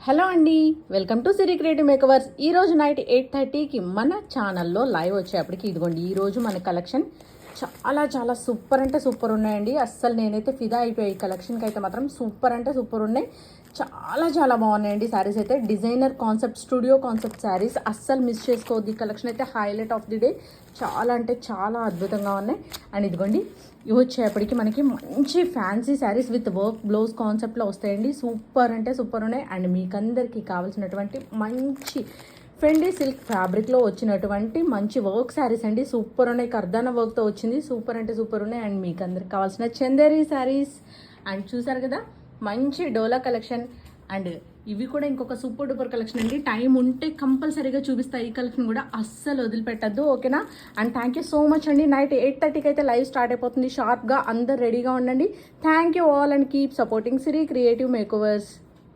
Hello అండి, welcome to Siri creative makeovers. ఈరోజు night 8:30కి మన ఛానల్లో లైవ్ వచ్చేప్పటికి ఇదిగోండి ఈరోజు మన కలెక్షన్ చాలా చాలా సూపర్ అంటే సూపర్ ఉన్నాయండి. అస్సలు నేనైతే ఫిదా అయిపోయాయి ఈ కలెక్షన్కి అయితే మాత్రం సూపర్ అంటే సూపర్ ఉన్నాయి. చాలా చాలా బాగున్నాయండి శారీస్ అయితే. Designer concept, studio concept saris అస్సలు మిస్ చేసుకోవద్దు. ఈ కలెక్షన్ అయితే హైలైట్ ఆఫ్ ది డే. చాలా అంటే చాలా అద్భుతంగా ఉన్నాయి. అండ్ ఇదిగోండి ఇవి వచ్చేప్పటికి మనకి మంచి fancy saris with work blouse కాన్సెప్ట్లో వస్తాయండి. సూపర్ అంటే సూపర్ ఉన్నాయి. అండ్ మీకందరికీ కావాల్సినటువంటి మంచి ఫెండీ సిల్క్ ఫ్యాబ్రిక్లో వచ్చినటువంటి మంచి వర్క్ శారీస్ అండి. సూపర్ ఉన్నాయి. కర్దానా వర్క్తో వచ్చింది. సూపర్ అంటే సూపర్ ఉన్నాయి. అండ్ మీకు అందరికి కావాల్సిన చందేరి శారీస్ అండ్ చూసారు కదా మంచి డోలా కలెక్షన్. అండ్ ఇవి కూడా ఇంకొక సూపర్ డూపర్ కలెక్షన్ అండి. టైం ఉంటే కంపల్సరీగా చూపిస్తాయి. ఈ కలెక్షన్ కూడా అస్సలు వదిలిపెట్టద్దు, ఓకేనా? And thank you so much అండి. నైట్ 8:30కి అయితే లైవ్ స్టార్ట్ అయిపోతుంది. షార్ప్గా అందరు రెడీగా ఉండండి. Thank you all and keep supporting Siri creative makeovers.